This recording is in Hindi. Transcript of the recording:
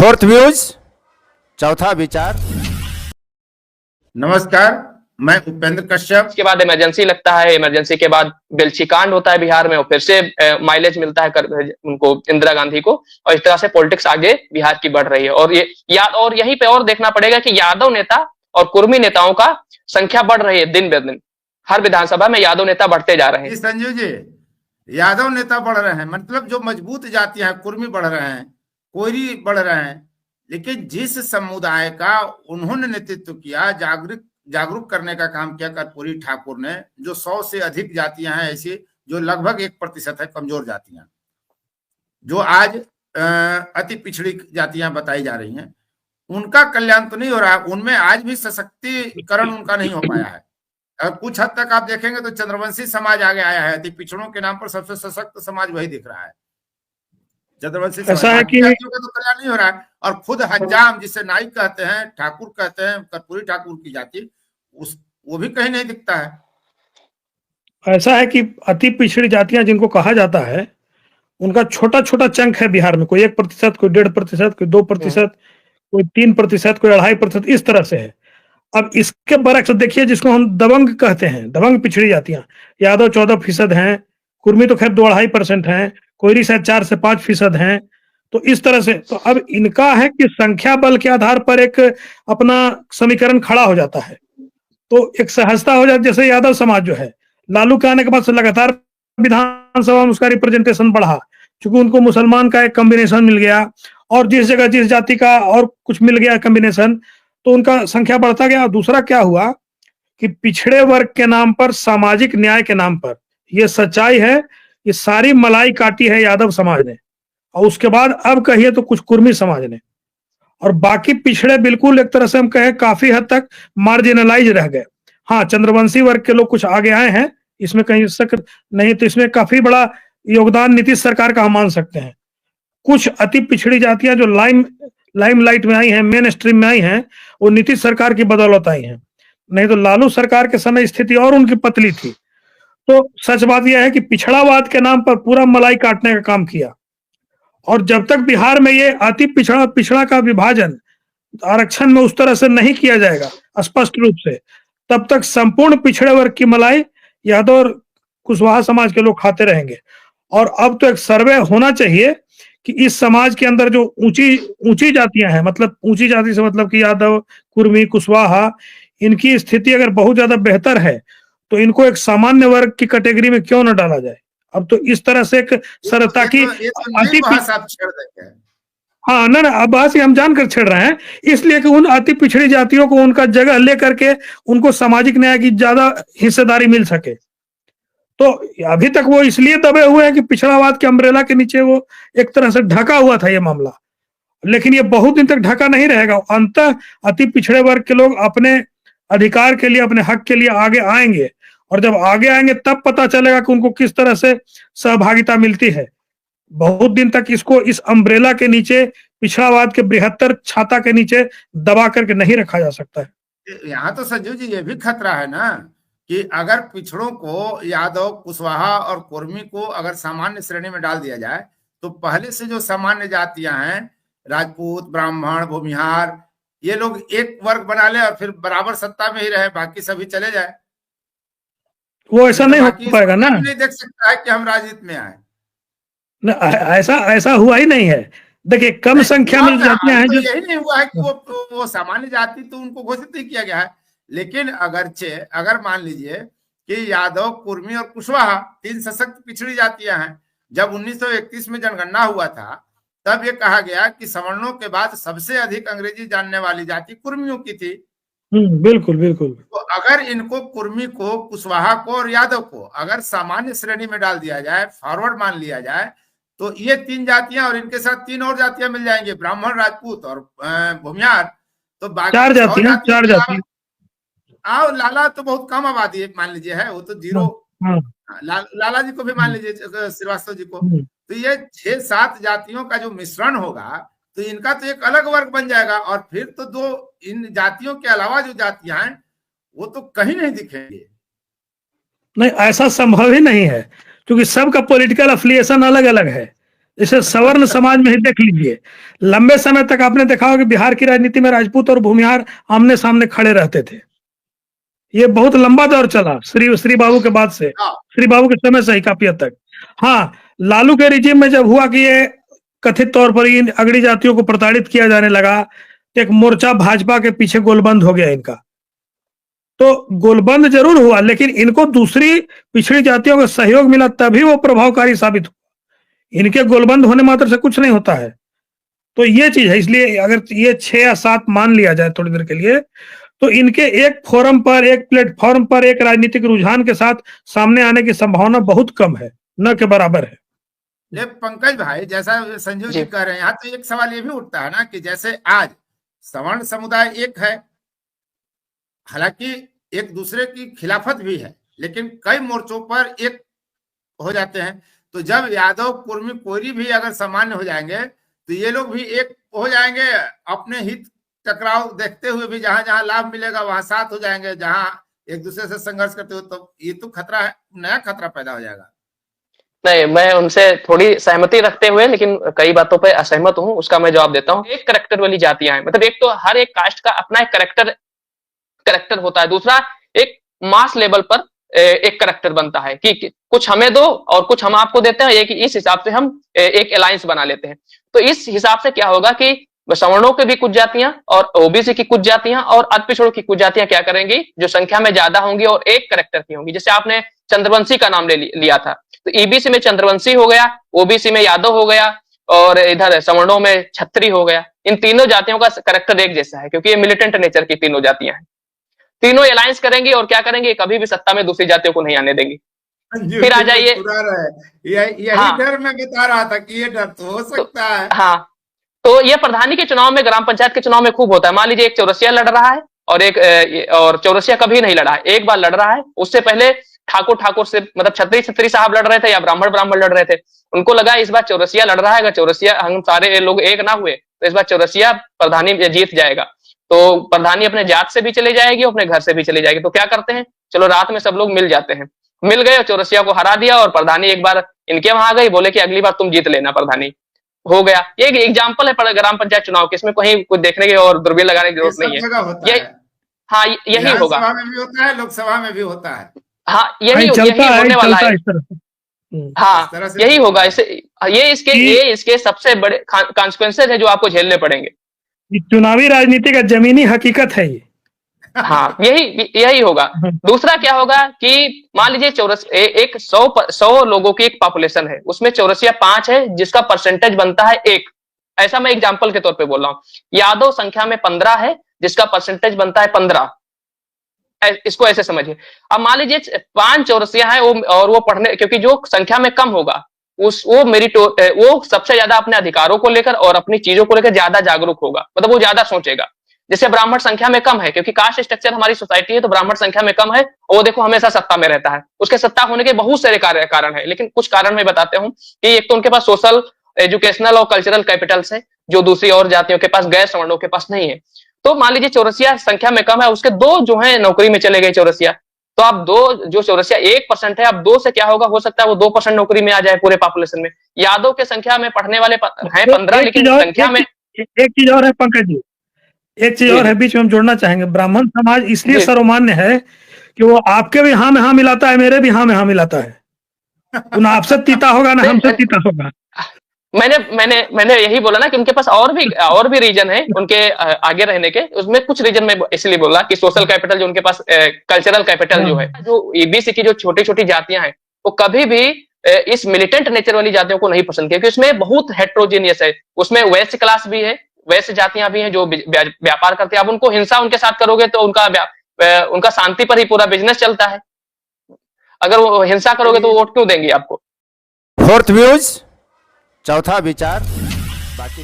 फोर्थ व्यूज, चौथा विचार। नमस्कार, मैं उपेंद्र कश्यप। इसके बाद इमरजेंसी लगता है, इमरजेंसी के बाद बेलछी कांड होता है बिहार में, और फिर से माइलेज मिलता है उनको, इंदिरा गांधी को, और इस तरह से पॉलिटिक्स आगे बिहार की बढ़ रही है। और और यहीं पे और देखना पड़ेगा कि यादव नेता और कुर्मी नेताओं का संख्या बढ़ रही है दिन ब दिन। हर विधानसभा में यादव नेता बढ़ते जा रहे हैं। संजू जी, यादव नेता बढ़ रहे हैं, मतलब जो मजबूत जातियां हैं, कुर्मी बढ़ रहे हैं, कोयरी बढ़ रहे हैं, लेकिन जिस समुदाय का उन्होंने नेतृत्व किया, जागरूक करने का काम किया कर्पूरी ठाकुर ने, जो 100 से अधिक जातियां हैं ऐसी जो लगभग 1% है कमजोर जातियां, जो आज अति पिछड़ी जातियां बताई जा रही हैं, उनका कल्याण तो नहीं हो रहा है। उनमें आज भी सशक्तिकरण उनका नहीं हो पाया है। कुछ हद तक आप देखेंगे तो चंद्रवंशी समाज आगे आया है, अति पिछड़ों के नाम पर सबसे सशक्त समाज वही दिख रहा है, चंद्रवंशी समाज। ऐसा है कि जातियों का तो कल्याण नहीं हो रहा है। और खुद हज्जाम, जिसे नाइक कहते हैं, ठाकुर कहते हैं, कर्पूरी ठाकुर की जाति, वो भी कहीं नहीं दिखता है। ऐसा है कि अति पिछड़ी जातियां जिनको कहा जाता है, उनका छोटा छोटा चंक है बिहार में। कोई 1%, कोई 1.5%, कोई 2%, कोई 3%, कोई 2.5%, इस तरह से है। अब इसके बरक्स देखिए, जिसको हम दबंग कहते हैं, दबंग पिछड़ी जातियां, यादव 14% हैं, कुर्मी तो खैर 2.5% हैं, कोयरी शायद 4 से 5% हैं। तो इस तरह से तो अब इनका है कि संख्या बल के आधार पर एक अपना समीकरण खड़ा हो जाता है, तो एक सहजता हो जाती। जैसे यादव समाज जो है, लालू के आने के बाद से लगातार विधानसभा में उसका रिप्रेजेंटेशन बढ़ा, क्योंकि उनको मुसलमान का एक कॉम्बिनेशन मिल गया, और जिस जगह जिस जाति का और कुछ मिल गया कॉम्बिनेशन, तो उनका संख्या बढ़ता गया। दूसरा क्या हुआ कि पिछड़े वर्ग के नाम पर, सामाजिक न्याय के नाम पर, यह सच्चाई है, ये सारी मलाई काटी है यादव समाज ने, और उसके बाद अब कहिए तो कुछ कुर्मी समाज ने, और बाकी पिछड़े बिल्कुल एक तरह से हम कहें काफी हद तक मार्जिनलाइज रह गए। हाँ, चंद्रवंशी वर्ग के लोग कुछ आगे आए हैं, इसमें कहीं शक नहीं, तो इसमें काफी बड़ा योगदान नीतीश सरकार का हम मान सकते हैं। कुछ अति पिछड़ी जातियां जो लाइमलाइट में आई हैं, मेन स्ट्रीम में आई हैं, वो नीतीश सरकार की बदौलत आई हैं, नहीं तो लालू सरकार के समय स्थिति और उनकी पतली थी। तो सच बात यह है कि पिछड़ावाद के नाम पर पूरा मलाई काटने का काम किया, और जब तक बिहार में ये अति पिछड़ा का विभाजन आरक्षण में उस तरह से नहीं किया जाएगा स्पष्ट रूप से, तब तक संपूर्ण पिछड़े वर्ग की मलाई यादव और कुशवाहा समाज के लोग खाते रहेंगे। और अब तो एक सर्वे होना चाहिए कि इस समाज के अंदर जो ऊंची जातियां हैं, मतलब ऊंची जाति से मतलब कि यादव, कुर्मी, कुशवाहा, इनकी स्थिति अगर बहुत ज्यादा बेहतर है, तो इनको एक सामान्य वर्ग की कैटेगरी में क्यों न डाला जाए। अब तो इस तरह से एक सरलता की हाँ ना अब बात हम जानकर छेड़ रहे हैं, इसलिए कि उन अति पिछड़ी जातियों को उनका जगह लेकर के उनको सामाजिक न्याय की ज्यादा हिस्सेदारी मिल सके। तो अभी तक वो इसलिए दबे हुए हैं कि पिछड़ावाद के अम्ब्रेला के नीचे वो एक तरह से ढका हुआ था ये मामला, लेकिन ये बहुत दिन तक ढका नहीं रहेगा। अंततः अति पिछड़े वर्ग के लोग अपने अधिकार के लिए, अपने हक के लिए आगे आएंगे, और जब आगे आएंगे तब पता चलेगा कि उनको किस तरह से सहभागिता मिलती है। बहुत दिन तक इसको इस अम्ब्रेला के नीचे, पिछड़ावाद के बृहत्तर छाता के नीचे दबा करके नहीं रखा जा सकता है। यहाँ तो संजू जी ये भी खतरा है ना कि अगर पिछड़ों को, यादव, कुशवाहा और कुर्मी को अगर सामान्य श्रेणी में डाल दिया जाए, तो पहले से जो सामान्य जातियां हैं, राजपूत, ब्राह्मण, भूमिहार, ये लोग एक वर्ग बना ले और फिर बराबर सत्ता में ही रहे, बाकी सभी चले जाए। वो ऐसा नहीं हो पाएगा ना, नहीं देख सकता है कि हम राजनीति में आए। ऐसा हुआ ही नहीं है। देखिए, कम संख्या में जातियां हैं, तो यही नहीं हुआ है कि वो सामान्य जाति तो उनको घोषित नहीं किया गया है, लेकिन अगर मान लीजिए कि यादव, कुर्मी और कुशवाहा 3 सशक्त पिछड़ी जातियां हैं, जब 1931 में जनगणना हुआ था, तब ये कहा गया कि सवर्णों के बाद सबसे अधिक अंग्रेजी जानने वाली जाति कुर्मियों की थी। बिल्कुल बिल्कुल। तो अगर इनको, कुर्मी को, कुशवाहा को और यादव को अगर सामान्य श्रेणी में डाल दिया जाए, फॉरवर्ड मान लिया जाए, तो ये 3 जातियां और इनके साथ 3 और जातियां मिल जाएंगे, ब्राह्मण, राजपूत और भूमिहार। तो बाकी 4 जातियां। लाला तो बहुत कम आबादी मान लीजिए है, वो तो 0। लाला जी को भी मान लीजिए, श्रीवास्तव जी को, तो ये 6-7 जातियों का जो मिश्रण होगा, तो इनका तो एक अलग वर्ग बन जाएगा, और फिर तो इन जातियों के अलावा जो जातियां हैं वो तो कहीं नहीं दिखेंगे। नहीं, ऐसा संभव ही नहीं है, क्योंकि सबका पॉलिटिकल अफिलिएशन अलग अलग है। इसे सवर्ण समाज में ही देख लीजिए। लंबे समय तक आपने देखा होगा कि बिहार की राजनीति में राजपूत और भूमिहार आमने सामने खड़े रहते थे। ये बहुत लंबा दौर चला श्री बाबू के बाद से, श्री बाबू के समय से ही काफी हद तक। हाँ, लालू के रिजीम में जब हुआ कि ये कथित तौर पर इन अगड़ी जातियों को प्रताड़ित किया जाने लगा, एक मोर्चा भाजपा के पीछे गोलबंद हो गया इनका। तो गोलबंद जरूर हुआ, लेकिन इनको दूसरी पिछड़ी जातियों का सहयोग मिला, तभी वो प्रभावकारी साबित हुआ। इनके गोलबंद होने मात्र से कुछ नहीं होता है। तो ये चीज है, इसलिए अगर ये 6 या 7 मान लिया जाए थोड़ी देर के लिए, तो इनके एक फोरम पर, एक प्लेटफॉर्म पर, एक राजनीतिक रुझान के साथ सामने आने की संभावना बहुत कम है, न के बराबर है। ले पंकज भाई, जैसा संजीव जी कह रहे हैं, यहाँ तो एक सवाल ये भी उठता है ना कि जैसे आज सवर्ण समुदाय एक है, हालांकि एक दूसरे की खिलाफत भी है, लेकिन कई मोर्चों पर एक हो जाते हैं। तो जब यादव, कुर्मी, कोयरी भी अगर सामान्य हो जाएंगे तो ये लोग भी एक हो जाएंगे, अपने हित टकराव देखते हुए भी जहां जहां लाभ मिलेगा वहां साथ हो जाएंगे, जहां एक दूसरे से संघर्ष करते हो, तो ये तो खतरा है, नया खतरा पैदा हो जाएगा। नहीं, मैं उनसे थोड़ी सहमति रखते हुए लेकिन कई बातों पे असहमत हूँ, उसका मैं जवाब देता हूँ। एक करेक्टर वाली जातियां हैं, मतलब एक तो हर एक कास्ट का अपना एक करेक्टर होता है। दूसरा, एक मास लेवल पर एक करेक्टर बनता है कि कुछ हमें दो और कुछ हम आपको देते हैं, एक इस हिसाब से हम एक अलायंस बना लेते हैं। तो इस हिसाब से क्या होगा कि सवर्णों के भी कुछ जातियां और ओबीसी की कुछ जातियां और अल्पपिछड़ों की कुछ जातियां क्या करेंगी, जो संख्या में ज्यादा होंगी और एक करेक्टर की होंगी। जैसे आपने चंद्रवंशी का नाम लिया था, तो ईबीसी में चंद्रवंशी हो गया, ओबीसी में यादव हो गया और इधर सवर्णों में छत्री हो गया। इन तीनों जातियों का करेक्टर एक जैसा है, क्योंकि ये मिलिटेंट नेचर की तीनों जातियां हैं। तीनों अलायंस करेंगी और क्या करेंगे, कभी भी सत्ता में दूसरी जातियों को नहीं आने देंगी। फिर आ जाइए, यही डर मैं बता रहा था कि ये डर तो हो सकता है। हाँ, तो ये प्रधानी के चुनाव में, ग्राम पंचायत के चुनाव में खूब होता है। मान लीजिए एक चौरसिया लड़ रहा है और चौरसिया कभी नहीं लड़ा है, एक बार लड़ रहा है। उससे पहले ठाकुर से, मतलब छत्री साहब लड़ रहे थे या ब्राह्मण लड़ रहे थे। उनको लगा इस बार चौरसिया लड़ रहा है, अगर चौरसिया हम सारे लोग एक ना हुए तो इस बार चौरसिया प्रधानी जीत जाएगा। तो प्रधानी अपने जात से भी चली जाएगी, अपने घर से भी चली जाएगी। तो क्या करते हैं, चलो रात में सब लोग मिल जाते हैं। मिल गए और चौरसिया को हरा दिया और प्रधानी एक बार इनके वहां आ गई, बोले कि अगली बार तुम जीत लेना प्रधानी। हो गया। ये एक एग्जाम्पल है ग्राम पंचायत चुनाव के, इसमें कहीं कुछ देखने की और दूरबीन लगाने की जरूरत नहीं है। हाँ, यही होगा, विधानसभा में भी होता है, लोकसभा में भी होता है। हाँ, यही होने वाला है। हाँ, यही होगा। ये इसके सबसे बड़े कॉन्सिक्वेंसेज है जो आपको झेलने पड़ेंगे। चुनावी राजनीति का जमीनी हकीकत है ये। हाँ, यही होगा। दूसरा क्या होगा कि मान लीजिए एक 100 लोगों की एक पॉपुलेशन है, उसमें चौरसिया 5 है, जिसका परसेंटेज बनता है 1। ऐसा मैं एग्जांपल के तौर पे बोल रहा हूँ। यादव संख्या में 15 है, जिसका परसेंटेज बनता है 15। इसको ऐसे समझिए। अब मान लीजिए 5 चौरसिया है और वो पढ़ने, क्योंकि जो संख्या में कम होगा वो सबसे ज्यादा अपने अधिकारों को लेकर और अपनी चीजों को लेकर ज्यादा जागरूक होगा, मतलब वो ज्यादा सोचेगा। जैसे ब्राह्मण संख्या में कम है, क्योंकि कास्ट स्ट्रक्चर हमारी सोसाइटी है, तो ब्राह्मण संख्या में कम है और वो देखो हमेशा सत्ता में रहता है। उसके सत्ता होने के बहुत सारे कारण है, लेकिन कुछ कारण मैं बताते हूँ कि एक तो उनके पास सोशल, एजुकेशनल और कल्चरल कैपिटल्स है, जो दूसरी और जातियों के पास, गैर सवर्णों के पास नहीं है। तो मान लीजिए चौरसिया संख्या में कम है, उसके 2 जो है नौकरी में चले गए चौरसिया, तो आप 2 जो चौरसिया 1% है, अब 2 से क्या होगा, हो सकता है वो 2% नौकरी में आ जाए पूरे पॉपुलेशन में। यादव के संख्या में पढ़ने वाले हैं 15, लेकिन संख्या में एक चीज और है पंकज जी, एक चीज और है बीच में हम जोड़ना चाहेंगे। ब्राह्मण समाज इसलिए सर्वमान्य है कि वो आपके भी हाँ में हाँ मिलाता है, मेरे भी हाँ में हाँ मिलाता है। ना आपसे तीता होगा ना हमसे तीता होगा। मैंने यही बोला ना कि उनके पास और भी रीजन है उनके आगे रहने के। उसमें कुछ रीजन में इसलिए बोला कि सोशल कैपिटल जो उनके पास, कल्चरल कैपिटल जो है, जो ईबीसी की जो छोटी छोटी जातियां हैं, वो कभी भी इस मिलिटेंट नेचर वाली जातियों को नहीं पसंद किया, क्योंकि उसमें बहुत हेट्रोजीनियस है। उसमें वेस्ट क्लास भी है, वैसे जातियां भी हैं जो व्यापार करते हैं। अब उनको हिंसा उनके साथ करोगे तो उनका शांति पर ही पूरा बिजनेस चलता है। अगर वो हिंसा करोगे तो वोट क्यों देंगे आपको। 4th व्यूज, चौथा विचार, बाकी